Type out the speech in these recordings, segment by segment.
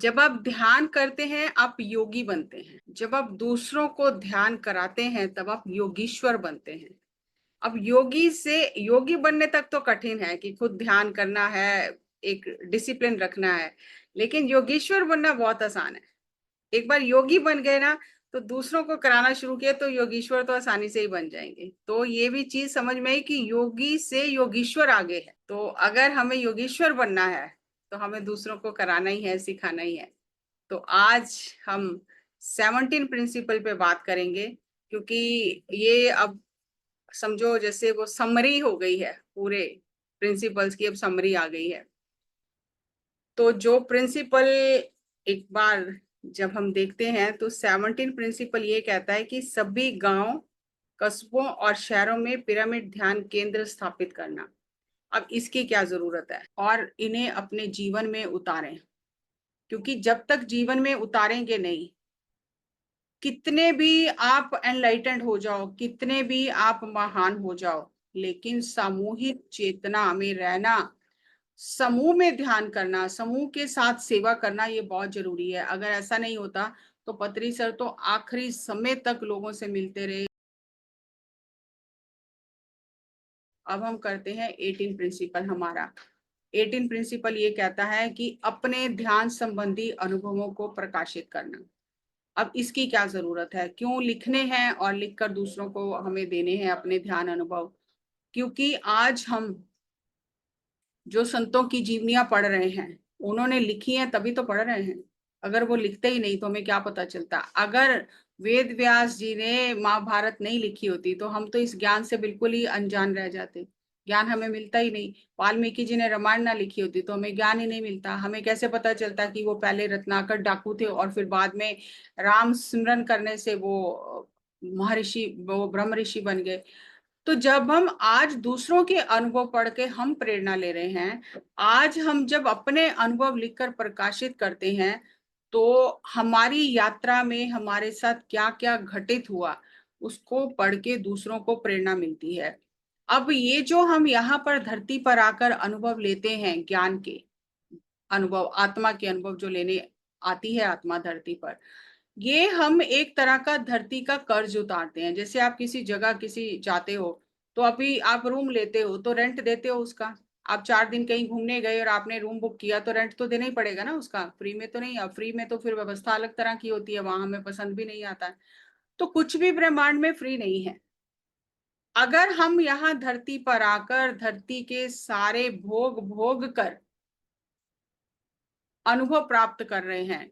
जब आप ध्यान करते हैं आप योगी बनते हैं। जब आप दूसरों को ध्यान कराते हैं तब आप योगीश्वर बनते हैं। अब योगी से योगी बनने तक तो कठिन है कि खुद ध्यान करना है, एक डिसिप्लिन रखना है, लेकिन योगीश्वर बनना बहुत आसान है। एक बार योगी बन गए ना तो दूसरों को कराना शुरू किया तो योगीश्वर तो आसानी से ही बन जाएंगे। तो ये भी चीज समझ में आई कि योगी से योगीश्वर आगे है। तो अगर हमें योगीश्वर बनना है तो हमें दूसरों को कराना ही है, सिखाना ही है। तो आज हम 17 प्रिंसिपल पे बात करेंगे, क्योंकि ये अब समझो जैसे वो समरी हो गई है, पूरे प्रिंसिपल्स की अब समरी आ गई है। तो जो प्रिंसिपल एक बार जब हम देखते हैं तो 17 प्रिंसिपल ये कहता है कि सभी गांव, कस्बों और शहरों में पिरामिड ध्यान केंद्र स्थापित करना। अब इसकी क्या जरूरत है और इन्हें अपने जीवन में उतारें, क्योंकि जब तक जीवन में उतारेंगे नहीं, कितने भी आप एनलाइटेंड हो जाओ, कितने भी आप महान हो जाओ, लेकिन सामूहिक चेतना में रहना, समूह में ध्यान करना, समूह के साथ सेवा करना, ये बहुत जरूरी है। अगर ऐसा नहीं होता तो पत्री सर तो आखिरी समय तक लोगों से मिलते रहे। अब हम करते हैं 18 प्रिंसिपल। हमारा 18 प्रिंसिपल ये कहता है कि अपने ध्यान संबंधी अनुभवों को प्रकाशित करना। अब इसकी क्या जरूरत है, क्यों लिखने हैं और लिखकर दूसरों को हमें देने हैं अपने ध्यान अनुभव? क्योंकि आज हम जो संतों की जीवनियां पढ़ रहे हैं, उन्होंने लिखी है तभी तो पढ़ रहे हैं। अगर वो लिखते ही नहीं तो हमें क्या पता चलता। अगर वेद व्यास जी ने महाभारत नहीं लिखी होती तो हम तो इस ज्ञान से बिल्कुल ही अनजान रह जाते, ज्ञान हमें मिलता ही नहीं। वाल्मीकि जी ने रामायण ना लिखी होती तो हमें ज्ञान ही नहीं मिलता। हमें कैसे पता चलता कि वो पहले रत्नाकर डाकू थे और फिर बाद में राम सिमरन करने से वो महर्षि, वो ब्रह्म ऋषि बन गए। तो जब हम आज दूसरों के अनुभव पढ़ के हम प्रेरणा ले रहे हैं, आज हम जब अपने अनुभव लिखकर प्रकाशित करते हैं, तो हमारी यात्रा में हमारे साथ क्या क्या घटित हुआ उसको पढ़ के दूसरों को प्रेरणा मिलती है। अब ये जो हम यहाँ पर धरती पर आकर अनुभव लेते हैं, ज्ञान के अनुभव, आत्मा के अनुभव जो लेने आती है आत्मा धरती पर, ये हम एक तरह का धरती का कर्ज उतारते हैं। जैसे आप किसी जगह किसी जाते हो तो अभी आप रूम लेते हो तो रेंट देते हो उसका। आप 4 दिन कहीं घूमने गए और आपने रूम बुक किया तो रेंट तो देना ही पड़ेगा ना उसका, फ्री में तो नहीं। अब फ्री में तो फिर व्यवस्था अलग तरह की होती है, वहां हमें पसंद भी नहीं आता है। तो कुछ भी ब्रह्मांड में फ्री नहीं है। अगर हम यहाँ धरती पर आकर धरती के सारे भोग भोग कर अनुभव प्राप्त कर रहे हैं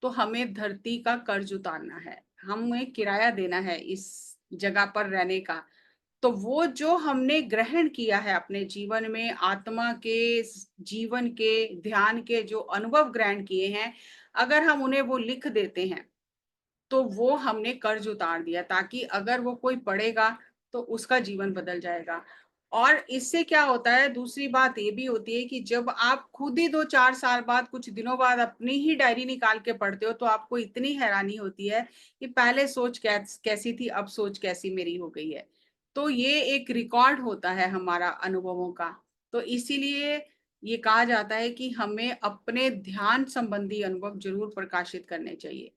तो हमें धरती का कर्ज उतारना है, हमें किराया देना है इस जगह पर रहने का। तो वो जो हमने ग्रहण किया है अपने जीवन में, आत्मा के जीवन के ध्यान के जो अनुभव ग्रहण किए हैं, अगर हम उन्हें वो लिख देते हैं तो वो हमने कर्ज उतार दिया, ताकि अगर वो कोई पढ़ेगा तो उसका जीवन बदल जाएगा। और इससे क्या होता है, दूसरी बात ये भी होती है कि जब आप खुद ही 2-4 साल बाद, कुछ दिनों बाद अपनी ही डायरी निकाल के पढ़ते हो तो आपको इतनी हैरानी होती है कि पहले सोच कैसी थी, अब सोच कैसी मेरी हो गई है। तो ये एक रिकॉर्ड होता है हमारा अनुभवों का। तो इसीलिए ये कहा जाता है कि हमें अपने ध्यान संबंधी अनुभव जरूर प्रकाशित करने चाहिए।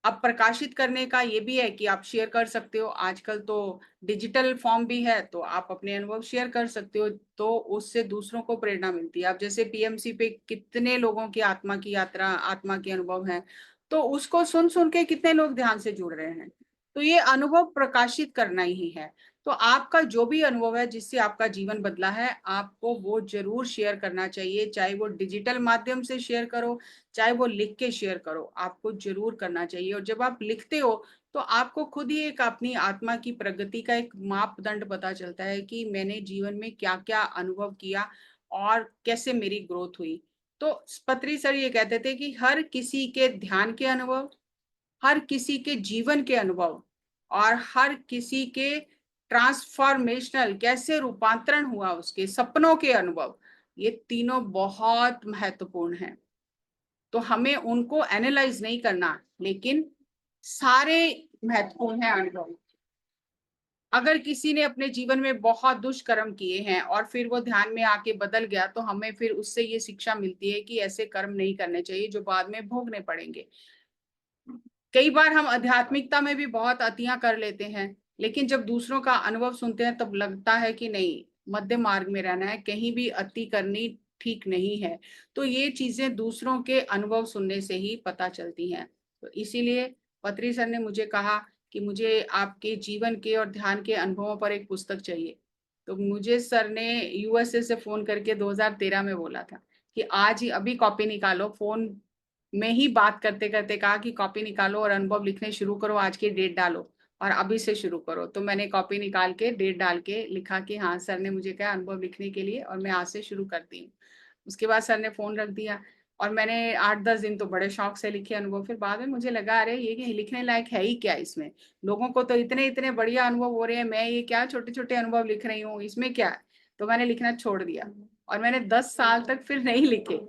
अब प्रकाशित करने का ये भी है कि आप शेयर कर सकते हो, आजकल तो डिजिटल फॉर्म भी है, तो आप अपने अनुभव शेयर कर सकते हो। तो उससे दूसरों को प्रेरणा मिलती है। अब जैसे पीएमसी पे कितने लोगों की यात्रा, आत्मा के अनुभव हैं, तो उसको सुन सुन के कितने लोग ध्यान से जुड़ रहे हैं। तो ये अनुभव प्रकाशित करना ही है। तो आपका जो भी अनुभव है जिससे आपका जीवन बदला है, आपको वो जरूर शेयर करना चाहिए। चाहे वो डिजिटल माध्यम से शेयर करो, चाहे वो लिख के शेयर करो, आपको जरूर करना चाहिए। और जब आप लिखते हो तो आपको खुद ही एक अपनी आत्मा की प्रगति का एक मापदंड पता चलता है कि मैंने जीवन में क्या क्या अनुभव किया और कैसे मेरी ग्रोथ हुई। तो पत्री सर ये कहते थे कि हर किसी के ध्यान के अनुभव, हर किसी के जीवन के अनुभव और हर किसी के ट्रांसफॉर्मेशनल, कैसे रूपांतरण हुआ उसके सपनों के अनुभव, ये तीनों बहुत महत्वपूर्ण हैं। तो हमें उनको एनालाइज नहीं करना, लेकिन सारे महत्वपूर्ण है अनुभव। अगर किसी ने अपने जीवन में बहुत दुष्कर्म किए हैं और फिर वो ध्यान में आके बदल गया, तो हमें फिर उससे ये शिक्षा मिलती है कि ऐसे कर्म नहीं करने चाहिए जो बाद में भोगने पड़ेंगे। कई बार हम आध्यात्मिकता में भी बहुत अतियां कर लेते हैं, लेकिन जब दूसरों का अनुभव सुनते हैं तब लगता है कि नहीं, मध्य मार्ग में रहना है, कहीं भी अति करनी ठीक नहीं है। तो ये चीजें दूसरों के अनुभव सुनने से ही पता चलती हैं। तो इसीलिए पत्री सर ने मुझे कहा कि मुझे आपके जीवन के और ध्यान के अनुभवों पर एक पुस्तक चाहिए। तो मुझे सर ने यूएसए से फोन करके 2013 में बोला था कि आज ही अभी कॉपी निकालो, फोन में ही बात करते करते कहा कि कॉपी निकालो और अनुभव लिखने शुरू करो, आज की डेट डालो और अभी से शुरू करो। तो मैंने कॉपी निकाल के डेट डाल के लिखा कि हाँ, सर ने मुझे कहा अनुभव लिखने के लिए और मैं आज से शुरू करती हूँ। उसके बाद सर ने फोन रख दिया और मैंने 8-10 दिन तो बड़े शौक से लिखे अनुभव। फिर बाद में मुझे लगा अरे ये कि लिखने लायक है ही क्या इसमें, लोगों को तो इतने इतने बढ़िया अनुभव हो रहे हैं, मैं ये क्या छोटे छोटे अनुभव लिख रही हूँ, इसमें क्या है। तो मैंने लिखना छोड़ दिया और मैंने 10 साल तक फिर नहीं लिखे।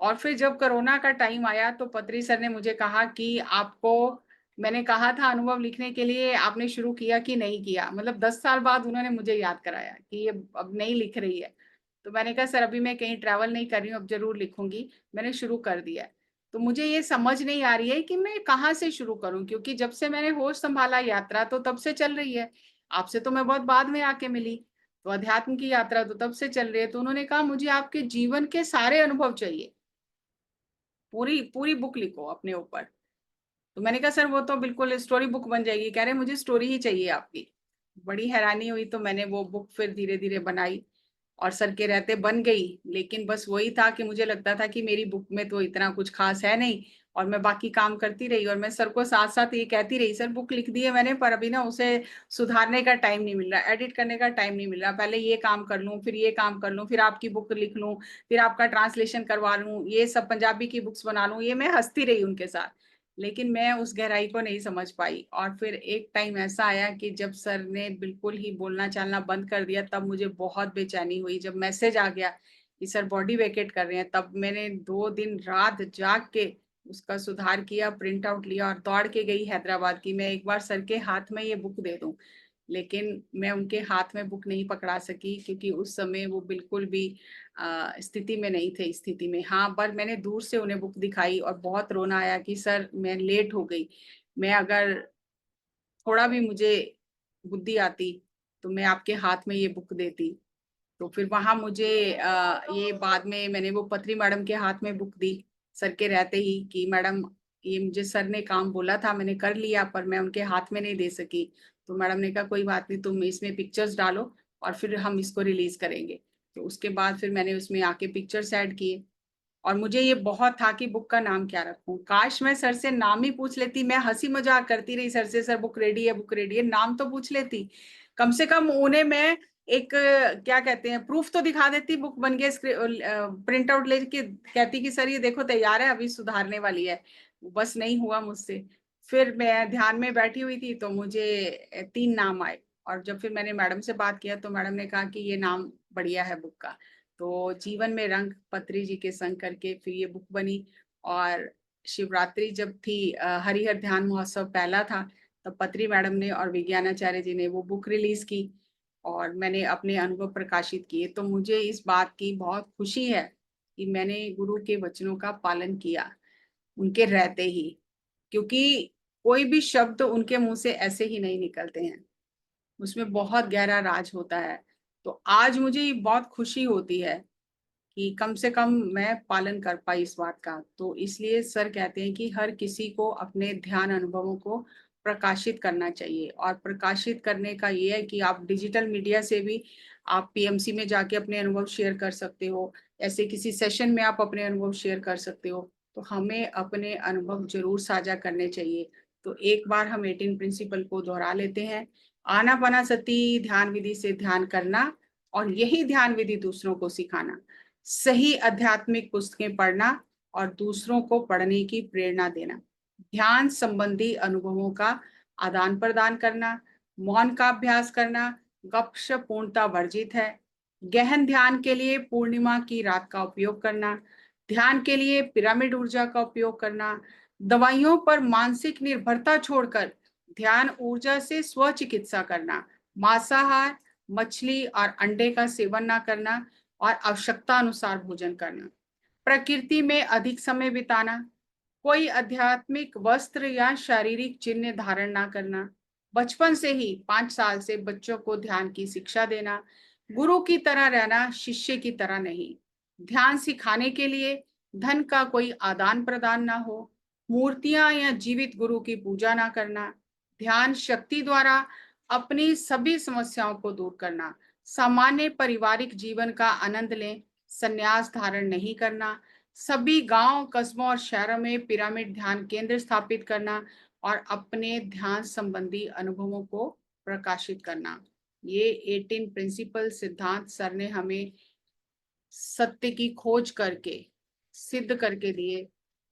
और फिर जब कोरोना का टाइम आया तो पत्री सर ने मुझे कहा कि आपको, मैंने कहा था अनुभव लिखने के लिए, आपने शुरू किया कि नहीं किया। मतलब 10 साल बाद उन्होंने मुझे याद कराया कि ये अब नहीं लिख रही है। तो मैंने कहा सर अभी मैं कहीं ट्रैवल नहीं कर रही हूँ, अब जरूर लिखूंगी, मैंने शुरू कर दिया है। तो मुझे ये समझ नहीं आ रही है कि मैं कहाँ से शुरू करूँ, क्योंकि जब से मैंने होश संभाला यात्रा तो तब से चल रही है। आपसे तो मैं बहुत बाद में आके मिली, तो अध्यात्म की यात्रा तो तब से चल रही है। तो उन्होंने कहा मुझे आपके जीवन के सारे अनुभव चाहिए, पूरी पूरी बुक लिखो अपने ऊपर। तो मैंने कहा सर वो तो बिल्कुल स्टोरी बुक बन जाएगी। कह रहे मुझे स्टोरी ही चाहिए आपकी। बड़ी हैरानी हुई, तो मैंने वो बुक फिर धीरे धीरे बनाई और सर के रहते बन गई। लेकिन बस वही था कि मुझे लगता था कि मेरी बुक में तो इतना कुछ खास है नहीं, और मैं बाकी काम करती रही और मैं सर को साथ साथ ये कहती रही सर बुक लिख दी है मैंने, पर अभी ना उसे सुधारने का टाइम नहीं मिल रहा, एडिट करने का टाइम नहीं मिल रहा, पहले ये काम कर लूं, फिर ये काम कर लूं, फिर आपकी बुक लिख लूं, फिर आपका ट्रांसलेशन करवा लूं, ये सब पंजाबी की बुक्स बना लूं। ये मैं हंसती रही उनके साथ, लेकिन मैं उस गहराई को नहीं समझ पाई। और फिर एक टाइम ऐसा आया कि जब सर ने बिल्कुल ही बोलना चालना बंद कर दिया, तब मुझे बहुत बेचैनी हुई। जब मैसेज आ गया कि सर बॉडी वेकेट कर रहे हैं, तब मैंने 2 दिन रात जाग के उसका सुधार किया, प्रिंट आउट लिया और दौड़ के गई हैदराबाद की मैं एक बार सर के हाथ में ये बुक दे दूं। लेकिन मैं उनके हाथ में बुक नहीं पकड़ा सकी, क्योंकि उस समय वो बिल्कुल भी स्थिति में नहीं थे। स्थिति में हाँ, पर मैंने दूर से उन्हें बुक दिखाई और बहुत रोना आया कि सर मैं लेट हो गई, मैं अगर थोड़ा भी मुझे बुद्धि आती तो मैं आपके हाथ में ये बुक देती। तो फिर वहां मुझे ये बाद में मैंने वो पत्री मैडम के हाथ में बुक दी सर के रहते ही कि मैडम ये मुझे सर ने काम बोला था, मैंने कर लिया, पर मैं उनके हाथ में नहीं दे सकी। तो मैडम ने कहा कोई बात नहीं, तुम इसमें पिक्चर्स डालो और फिर हम इसको रिलीज करेंगे। तो उसके बाद फिर मैंने उसमें आके पिक्चर्स ऐड किए। और मुझे ये बहुत था कि बुक का नाम क्या रखूं। काश मैं सर से नाम ही पूछ लेती, मैं हंसी मजाक करती रही सर से, सर बुक रेडी है, बुक रेडी है, नाम तो पूछ लेती। कम से कम उन्हें मैं एक क्या कहते हैं प्रूफ तो दिखा देती, बुक बन के प्रिंट आउट लेके कहती कि सर ये देखो तैयार है, अभी सुधारने वाली है। बस नहीं हुआ मुझसे। फिर मैं ध्यान में बैठी हुई थी तो मुझे 3 नाम आए। और जब फिर मैंने मैडम से बात किया तो मैडम ने कहा कि ये नाम बढ़िया है बुक का। तो जीवन में रंग पत्री जी के संग करके फिर ये बुक बनी। और शिवरात्रि जब थी, हरिहर ध्यान महोत्सव पहला था, तब पत्री मैडम ने और विज्ञानाचार्य जी ने वो बुक रिलीज की और मैंने अपने अनुभव प्रकाशित किए। तो मुझे इस बात की बहुत खुशी है कि मैंने गुरु के वचनों का पालन किया उनके रहते ही, क्योंकि कोई भी शब्द उनके मुंह से ऐसे ही नहीं निकलते हैं, उसमें बहुत गहरा राज होता है। तो आज मुझे बहुत खुशी होती है कि कम से कम मैं पालन कर पाई इस बात का। तो इसलिए सर कहते हैं कि हर किसी को अपने ध्यान अनुभवों को प्रकाशित करना चाहिए। और प्रकाशित करने का ये है कि आप डिजिटल मीडिया से भी आप पीएमसी में जाके अपने अनुभव शेयर कर सकते हो, ऐसे किसी सेशन में आप अपने अनुभव शेयर कर सकते हो। तो हमें अपने अनुभव जरूर साझा करने चाहिए। तो एक बार हम 18 प्रिंसिपल को दोहरा लेते हैं। आनापानासति ध्यान विधि से ध्यान करना और यही ध्यान विधि दूसरों को सिखाना, सही आध्यात्मिक पुस्तकें पढ़ना और दूसरों को पढ़ने की प्रेरणा देना, ध्यान संबंधी अनुभवों का आदान प्रदान करना, मौन का अभ्यास करना, गपशप पूर्णता वर्जित है, गहन ध्यान के लिए पूर्णिमा की रात का उपयोग करना, ध्यान के लिए पिरामिड ऊर्जा का उपयोग करना, दवाइयों पर मानसिक निर्भरता छोड़कर ध्यान ऊर्जा से स्व चिकित्सा करना, मांसाहार, मछली और अंडे का सेवन ना करना और आवश्यकता अनुसार भोजन करना, प्रकृति में अधिक समय बिताना, कोई आध्यात्मिक वस्त्र या शारीरिक चिन्ह धारण ना करना, बचपन से ही 5 साल से बच्चों को ध्यान की शिक्षा देना, गुरु की तरह रहना, शिष्य की तरह नहीं, ध्यान सिखाने के लिए धन का कोई आदान प्रदान ना हो, मूर्तियां या जीवित गुरु की पूजा ना करना, ध्यान शक्ति द्वारा अपनी सभी समस्याओं को दूर करना, सामान्य पारिवारिक जीवन का आनंद लें, संन्यास धारण नहीं करना, सभी गांव, कस्बों और शहरों में पिरामिड ध्यान केंद्र स्थापित करना और अपने ध्यान संबंधी अनुभवों को प्रकाशित करना। ये 18 प्रिंसिपल सिद्धांत सर ने हमें सत्य की खोज करके सिद्ध करके दिए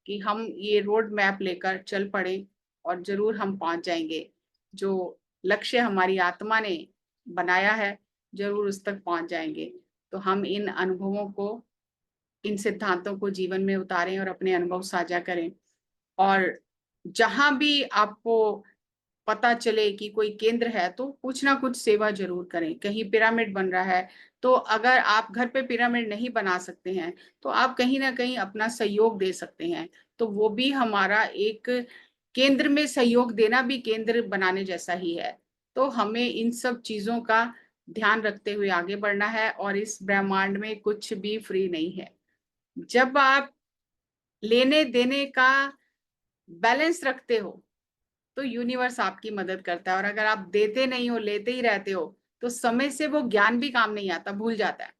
कि हम ये रोड मैप लेकर चल पड़े और जरूर हम पहुंच जाएंगे। जो लक्ष्य हमारी आत्मा ने बनाया है जरूर उस तक पहुंच जाएंगे। तो हम इन अनुभवों को, इन सिद्धांतों को जीवन में उतारें और अपने अनुभव साझा करें। और जहां भी आपको पता चले कि कोई केंद्र है तो कुछ ना कुछ सेवा जरूर करें। कहीं पिरामिड बन रहा है तो अगर आप घर पे पिरामिड नहीं बना सकते हैं तो आप कहीं ना कहीं अपना सहयोग दे सकते हैं। तो वो भी हमारा एक केंद्र में सहयोग देना भी केंद्र बनाने जैसा ही है। तो हमें इन सब चीजों का ध्यान रखते हुए आगे बढ़ना है और इस ब्रह्मांड में कुछ भी फ्री नहीं है। जब आप लेने देने का बैलेंस रखते हो तो यूनिवर्स आपकी मदद करता है, और अगर आप देते नहीं हो, लेते ही रहते हो, तो समय से वो ज्ञान भी काम नहीं आता, भूल जाता है।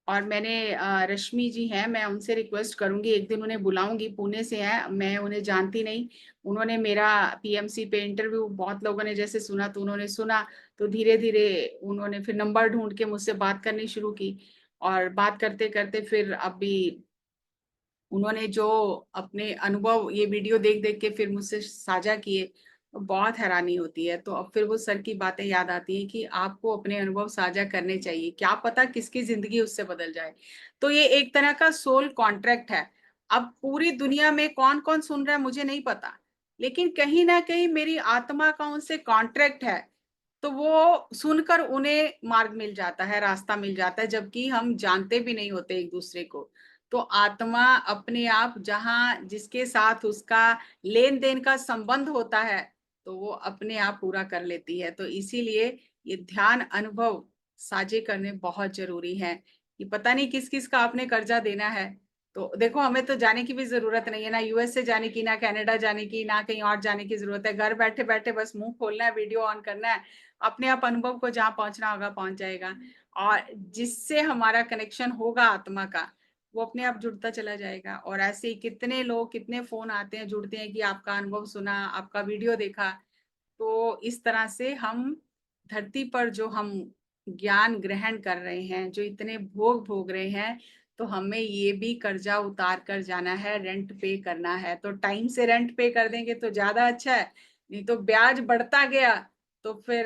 और मैंने रश्मि जी हैं, मैं उनसे रिक्वेस्ट करूंगी, एक दिन उन्हें बुलाऊंगी, पुणे से हैं, मैं उन्हें जानती नहीं। उन्होंने मेरा पीएमसी पे इंटरव्यू बहुत लोगों ने जैसे सुना तो उन्होंने सुना, तो धीरे धीरे उन्होंने फिर नंबर ढूंढ के मुझसे बात करनी शुरू की। और बात करते करते फिर अभी उन्होंने जो अपने अनुभव ये वीडियो देख देख के फिर मुझसे साझा किए, तो बहुत हैरानी होती है। तो अब फिर वो सर की बातें याद आती हैं कि आपको अपने अनुभव साझा करने चाहिए, क्या पता किसकी जिंदगी उससे बदल जाए। तो ये एक तरह का सोल कॉन्ट्रैक्ट है। अब पूरी दुनिया में कौन कौन सुन रहा है मुझे नहीं पता, लेकिन कहीं ना कहीं मेरी आत्मा का उनसे कॉन्ट्रैक्ट है। तो वो सुनकर उन्हें मार्ग मिल जाता है, रास्ता मिल जाता है, जबकि हम जानते भी नहीं होते एक दूसरे को। तो आत्मा अपने आप जहां जिसके साथ उसका लेन देन का संबंध होता है तो वो अपने आप पूरा कर लेती है। तो इसीलिए ये ध्यान अनुभव साझे करने बहुत जरूरी है। कि पता नहीं किस किस का आपने कर्जा देना है। तो देखो, हमें तो जाने की भी जरूरत नहीं है, ना यूएस से जाने की, ना कनाडा जाने की, ना कहीं और जाने की जरूरत है। घर बैठे बैठे बस मुंह खोलना है, वीडियो ऑन करना है, अपने आप अनुभव को जहां पहुंचना होगा पहुंच जाएगा। और जिससे हमारा कनेक्शन होगा आत्मा का, वो अपने आप जुड़ता चला जाएगा। और ऐसे ही कितने लोग, कितने फोन आते हैं, जुड़ते हैं कि आपका अनुभव सुना, आपका वीडियो देखा। तो इस तरह से हम धरती पर जो हम ज्ञान ग्रहण कर रहे हैं, जो इतने भोग भोग रहे हैं, तो हमें ये भी कर्जा उतार कर जाना है, रेंट पे करना है। तो टाइम से रेंट पे कर देंगे तो ज्यादा अच्छा है, नहीं तो ब्याज बढ़ता गया तो फिर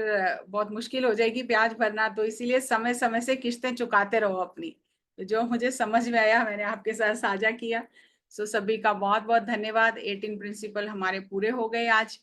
बहुत मुश्किल हो जाएगी ब्याज भरना। तो इसीलिए समय समय से किस्तें चुकाते रहो अपनी। तो जो मुझे समझ में आया मैंने आपके साथ साझा किया। सो सभी का बहुत बहुत धन्यवाद। 18 प्रिंसिपल हमारे पूरे हो गए आज।